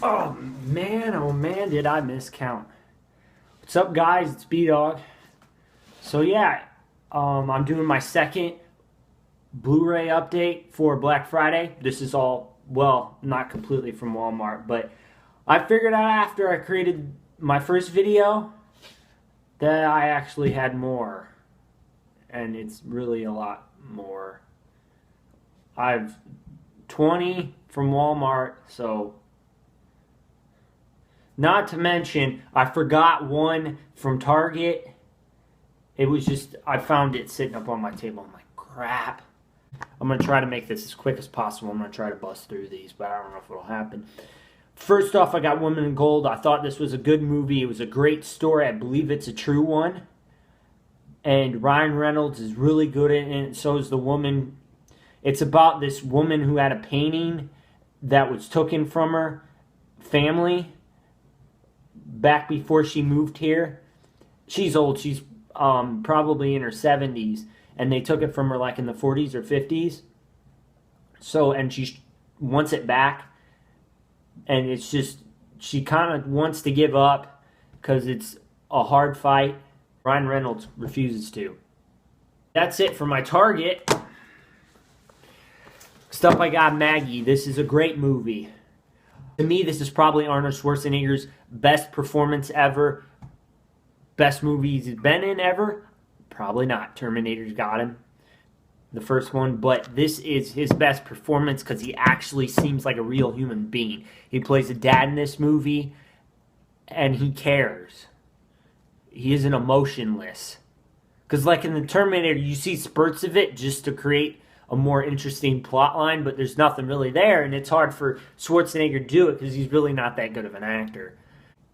Oh man, did I miscount. What's up, guys? It's B-Dog. So yeah, I'm doing my second Blu-ray update for Black Friday. This is all, well, not completely from Walmart, but I figured out after I created my first video that I actually had more, and it's really a lot more. I've 20 from Walmart, so not to mention I forgot one from Target. It was just, I found it sitting up on my table. I'm like, crap. I'm going to try to make this as quick as possible. I'm going to try to bust through these, but I don't know if it'll happen. First off, I got Woman in Gold. I thought this was a good movie. It was a great story. I believe it's a true one. And Ryan Reynolds is really good in it, and so is the woman. It's about this woman who had a painting that was taken from her family back before she moved here. She's old. She's probably in her 70s, and they took it from her like in the 40s or 50s. So, and she wants it back, and it's just, she kind of wants to give up because it's a hard fight. Ryan Reynolds refuses to. That's it for my Target. Stuff I got, Maggie. This is a great movie. To me, this is probably Arnold Schwarzenegger's best performance ever. Best movie he's been in ever? Probably not. Terminator's got him. The first one. But this is his best performance because he actually seems like a real human being. He plays a dad in this movie, and he cares. He isn't emotionless. Because like in the Terminator, you see spurts of it just to create a more interesting plot line, but there's nothing really there, and it's hard for Schwarzenegger to do it because he's really not that good of an actor.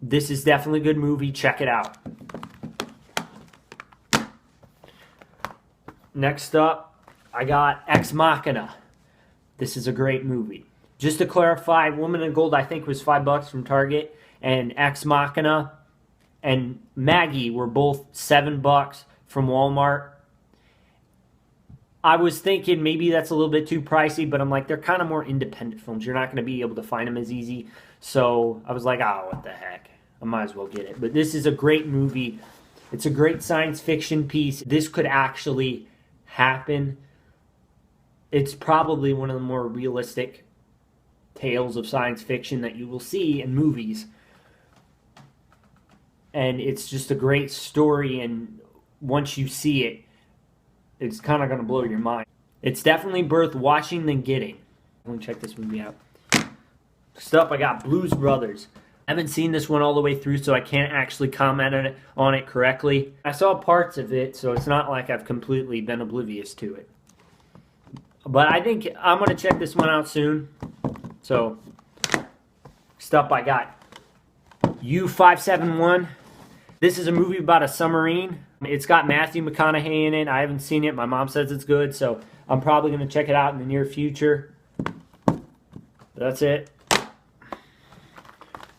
This is definitely a good movie. Check it out. Next up, I got Ex Machina. This is a great movie. Just to clarify, Woman in Gold I think was $5 from Target, and Ex Machina and Maggie were both $7 from Walmart. I was thinking maybe that's a little bit too pricey, but I'm like, they're kind of more independent films. You're not going to be able to find them as easy. So I was like, oh, what the heck. I might as well get it. But this is a great movie. It's a great science fiction piece. This could actually happen. It's probably one of the more realistic tales of science fiction that you will see in movies. And it's just a great story, and once you see it, it's kind of going to blow your mind. It's definitely worth watching than getting. Let me check this movie out. Next up, I got Blues Brothers. I haven't seen this one all the way through, so I can't actually comment on it correctly. I saw parts of it, so it's not like I've completely been oblivious to it. But I think I'm going to check this one out soon. So, next up, I got U-571. This is a movie about a submarine. It's got Matthew McConaughey in it. I haven't seen it. My mom says it's good, so I'm probably going to check it out in the near future. That's it.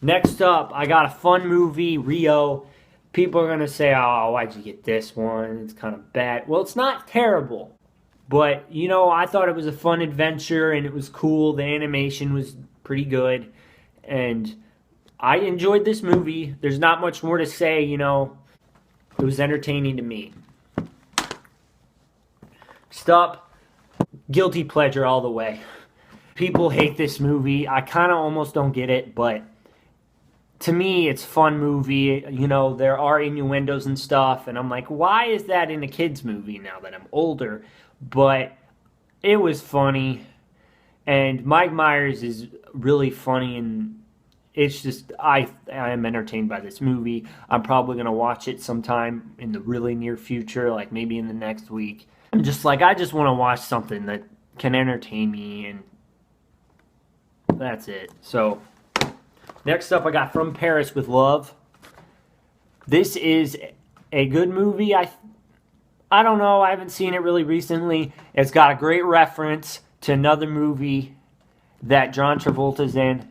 Next up, I got a fun movie, Rio. People are going to say, oh, why'd you get this one? It's kind of bad. Well, it's not terrible. But, you know, I thought it was a fun adventure, and it was cool. The animation was pretty good. And I enjoyed this movie. There's not much more to say, you know. It was entertaining to me. Next up, guilty pleasure all the way. People hate this movie. I kind of almost don't get it, but to me, it's a fun movie. You know, there are innuendos and stuff, and I'm like, why is that in a kid's movie now that I'm older? But it was funny, and Mike Myers is really funny, and it's just, I am entertained by this movie. I'm probably going to watch it sometime in the really near future, like maybe in the next week. I'm just like, I just want to watch something that can entertain me, and that's it. So, next up, I got From Paris with Love. This is a good movie. I don't know. I haven't seen it really recently. It's got a great reference to another movie that John Travolta's in.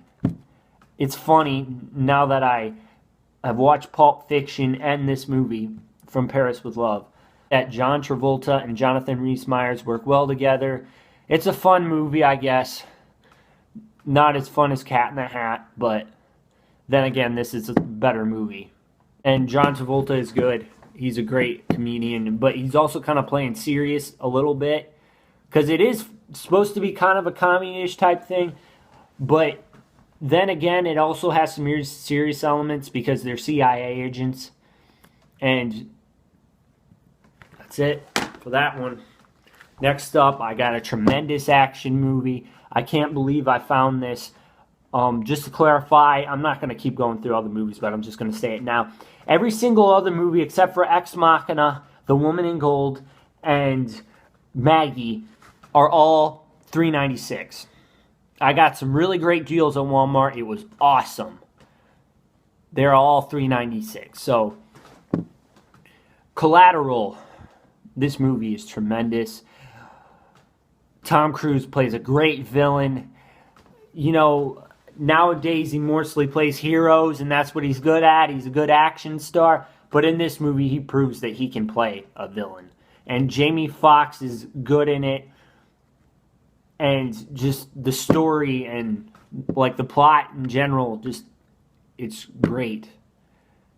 It's funny now that I have watched Pulp Fiction and this movie, From Paris with Love, that John Travolta and Jonathan Rhys-Meyers work well together. It's a fun movie, I guess. not as fun as Cat in the Hat, but then again, this is a better movie. And John Travolta is good. He's a great comedian, but he's also kind of playing serious a little bit, because it is supposed to be kind of a comedy-ish type thing, but then again, it also has some serious elements because they're CIA agents. And that's it for that one. Next up, I got a tremendous action movie. I can't believe I found this. Just to clarify, I'm not going to keep going through all the movies, but I'm just going to say it now. Every single other movie except for Ex Machina, The Woman in Gold, and Maggie are all $3.96. I got some really great deals at Walmart. It was awesome. They're all $3.96. So, Collateral. This movie is tremendous. Tom Cruise plays a great villain. You know, nowadays he mostly plays heroes, and that's what he's good at. He's a good action star. But in this movie, he proves that he can play a villain. And Jamie Foxx is good in it. And just the story and like the plot in general, just it's great.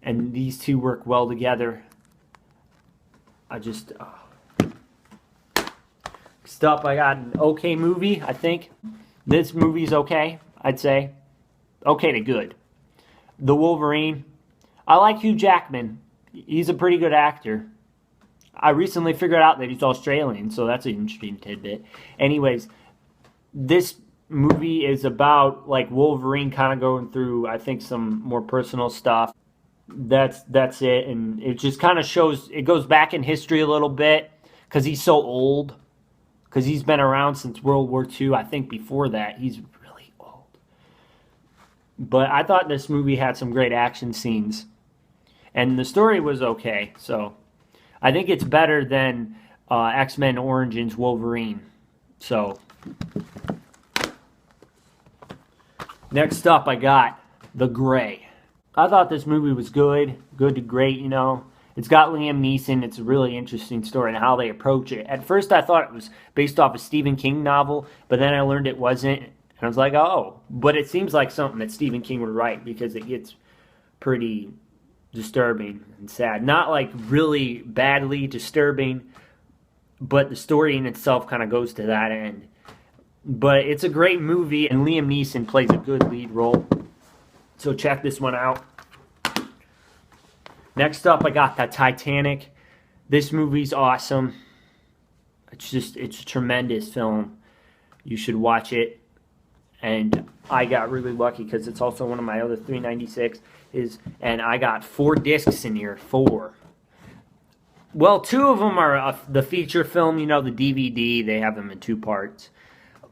And these two work well together. Next up, I got an okay movie, I think. This movie's okay, I'd say. Okay to good. The Wolverine. I like Hugh Jackman. He's a pretty good actor. I recently figured out that he's Australian, so that's an interesting tidbit. Anyways, this movie is about like Wolverine kind of going through, I think, some more personal stuff. That's it, and it just kind of shows, it goes back in history a little bit because he's so old, because he's been around since World War II. I think before that he's really old. But I thought this movie had some great action scenes, and the story was okay. So I think it's better than X-Men Origins Wolverine. So next up, I got The Gray. I thought this movie was good to great, you know. It's got Liam Neeson. It's a really interesting story and how they approach it. At first, I thought it was based off a Stephen King novel, but then I learned it wasn't. And I was like, oh. But it seems like something that Stephen King would write because it gets pretty disturbing and sad. Not like really badly disturbing, but the story in itself kind of goes to that end. But it's a great movie, and Liam Neeson plays a good lead role. So check this one out. Next up, I got that Titanic. This movie's awesome. It's a tremendous film. You should watch it. And I got really lucky because it's also one of my other $3.96 and I got 4 discs in here. 4. Well, 2 of them are the feature film, you know, the DVD. They have them in 2 parts.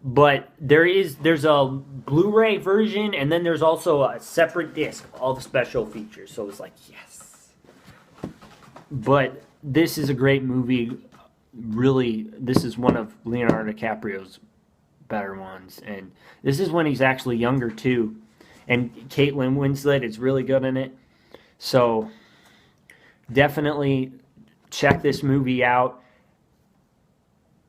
But there's a Blu-ray version, and then there's also a separate disc of all the special features. So it's like, yes. But this is a great movie. Really, this is one of Leonardo DiCaprio's better ones. And this is when he's actually younger, too. And Caitlin Winslet is really good in it. So definitely check this movie out.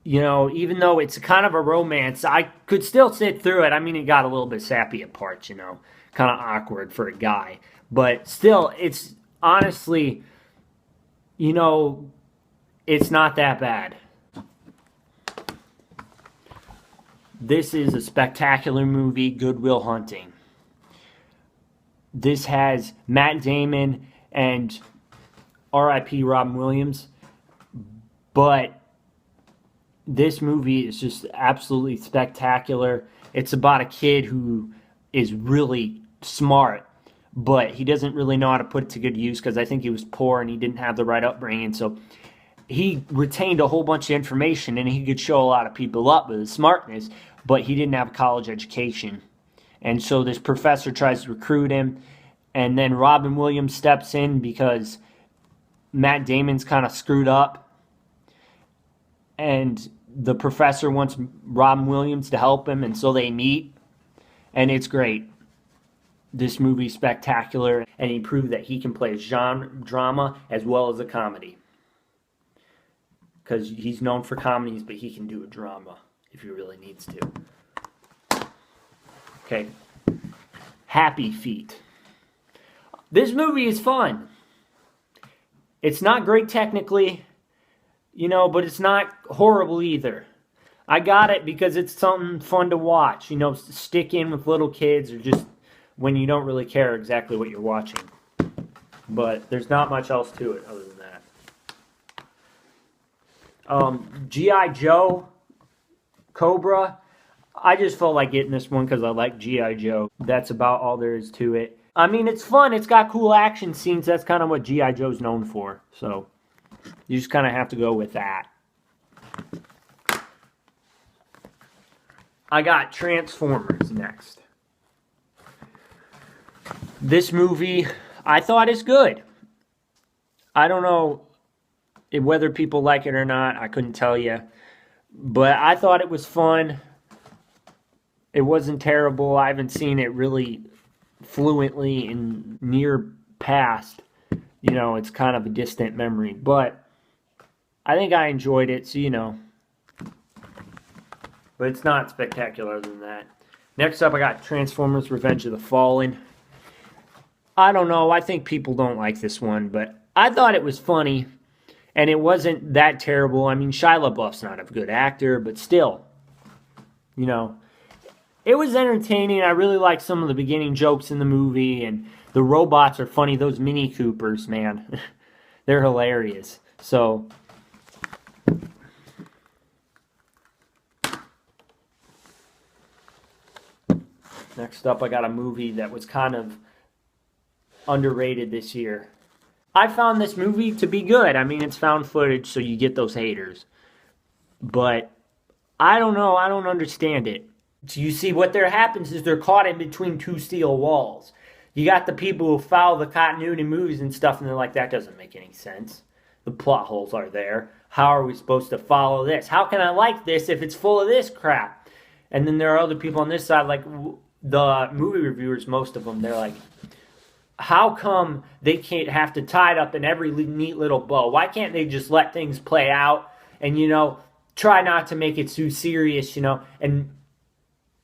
You know, even though it's kind of a romance, I could still sit through it. I mean, it got a little bit sappy at parts, you know. Kind of awkward for a guy. But still, it's honestly, you know, it's not that bad. This is a spectacular movie, Good Will Hunting. This has Matt Damon and R.I.P. Robin Williams. But this movie is just absolutely spectacular. It's about a kid who is really smart, but he doesn't really know how to put it to good use because I think he was poor and he didn't have the right upbringing. So he retained a whole bunch of information and he could show a lot of people up with his smartness, but he didn't have a college education. And so this professor tries to recruit him, and then Robin Williams steps in because Matt Damon's kind of screwed up. And the professor wants Robin Williams to help him, and so they meet, and it's great. This movie's spectacular, and he proved that he can play a genre drama as well as a comedy. Because he's known for comedies, but he can do a drama if he really needs to. Okay. Happy Feet. This movie is fun. It's not great technically, but it's not horrible either. I got it because it's something fun to watch, stick in with little kids or just when you don't really care exactly what you're watching. But there's not much else to it other than that. G.I. Joe, Cobra. I just felt like getting this one because I like G.I. Joe. That's about all there is to it. I mean, it's fun. It's got cool action scenes. That's kind of what G.I. Joe's known for. So you just kind of have to go with that. I got Transformers next. This movie, I thought is good. I don't know whether people like it or not. I couldn't tell you. But I thought it was fun. It wasn't terrible. I haven't seen it really fluently in near past. It's kind of a distant memory. But I think I enjoyed it, so But it's not spectacular than that. Next up, I got Transformers Revenge of the Fallen. I don't know. I think people don't like this one, but I thought it was funny. And it wasn't that terrible. I mean, Shia LaBeouf's not a good actor, but still, it was entertaining. I really liked some of the beginning jokes in the movie, and the robots are funny. Those Mini Coopers, man, they're hilarious. So, next up, I got a movie that was kind of underrated this year. I found this movie to be good. I mean, it's found footage, so you get those haters. But I don't know. I don't understand it. So you see, what there happens is they're caught in between two steel walls. You got the people who follow the continuity movies and stuff, and they're like, that doesn't make any sense. The plot holes are there. How are we supposed to follow this? How can I like this if it's full of this crap? And then there are other people on this side, like the movie reviewers, most of them, they're like, how come they can't have to tie it up in every neat little bow? Why can't they just let things play out and, try not to make it too serious, and,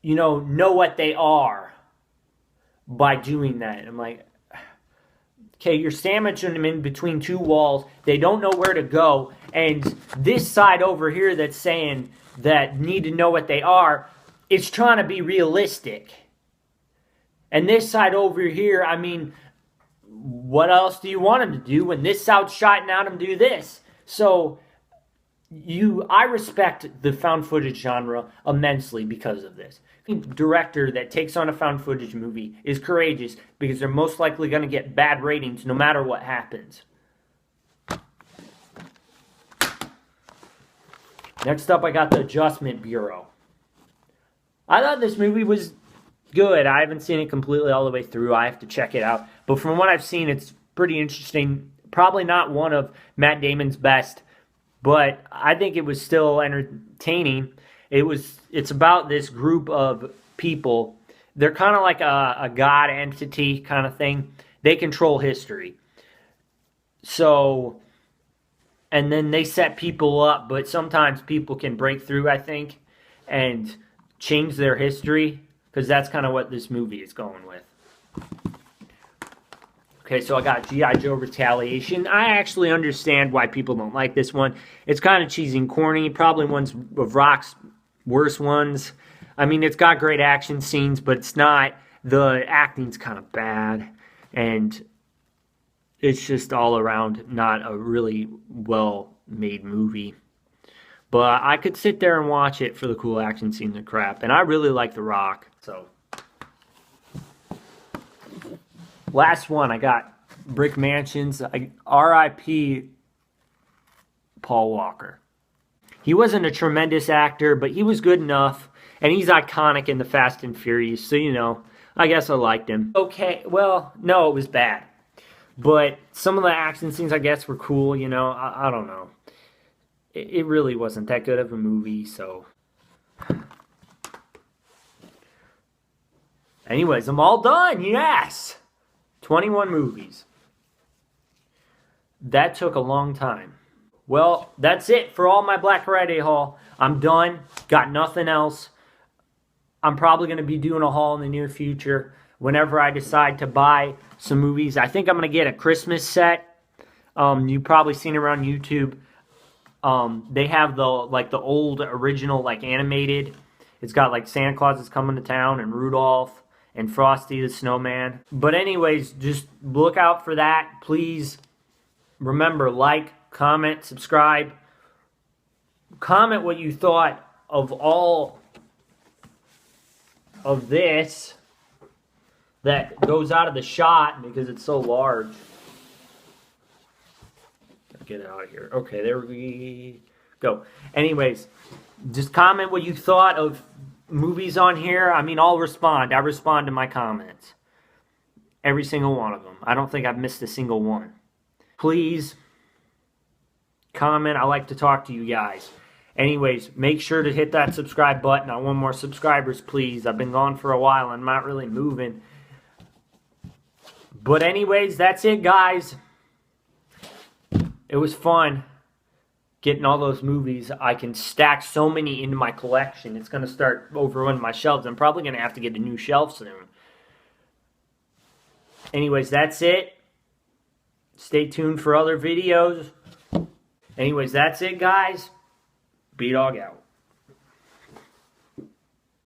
know what they are by doing that? And I'm like, okay, you're sandwiching them in between two walls. They don't know where to go. And this side over here that's saying that need to know what they are, it's trying to be realistic. And this side over here, I mean, what else do you want him to do when this side's shouting at him to do this? So, I respect the found footage genre immensely because of this. A director that takes on a found footage movie is courageous because they're most likely going to get bad ratings no matter what happens. Next up, I got The Adjustment Bureau. I thought this movie was good. I haven't seen it completely all the way through. I have to check it out. But from what I've seen, it's pretty interesting. Probably not one of Matt Damon's best, but I think it was still entertaining. It's about this group of people. They're kind of like a god entity kind of thing. They control history. So, and then they set people up, but sometimes people can break through, I think, and change their history. Because that's kind of what this movie is going with. Okay, so I got G.I. Joe Retaliation. I actually understand why people don't like this one. It's kind of cheesy and corny. Probably one of Rock's worst ones. I mean, it's got great action scenes, but it's not. The acting's kind of bad. And it's just all around not a really well-made movie. But I could sit there and watch it for the cool action scenes and crap. And I really like The Rock. So, last one, I got Brick Mansions. R.I.P. Paul Walker. He wasn't a tremendous actor, but he was good enough. And he's iconic in the Fast and Furious. So, I guess I liked him. Okay, well, no, it was bad. But some of the action scenes, I guess, were cool, I don't know. It really wasn't that good of a movie, so. Anyways, I'm all done, yes! 21 movies. That took a long time. Well, that's it for all my Black Friday haul. I'm done. Got nothing else. I'm probably going to be doing a haul in the near future whenever I decide to buy some movies. I think I'm going to get a Christmas set. You've probably seen it around YouTube. They have the old original animated. It's got Santa Claus is coming to town and Rudolph and Frosty the Snowman. But anyways, just look out for that. Please remember, like, comment, subscribe. Comment what you thought of all of this that goes out of the shot because it's so large. Get out of here. Okay, there we go. Anyways, just comment what you thought of movies on here. I mean, I'll respond. I respond to my comments. Every single one of them. I don't think I've missed a single one. Please comment. I like to talk to you guys. Anyways, make sure to hit that subscribe button. I want more subscribers, please. I've been gone for a while. I'm not really moving. But anyways, that's it, guys. It was fun getting all those movies. I can stack so many into my collection. It's going to start overrunning my shelves. I'm probably going to have to get a new shelf soon. Anyways, that's it. Stay tuned for other videos. Anyways, that's it, guys. B-Dog out.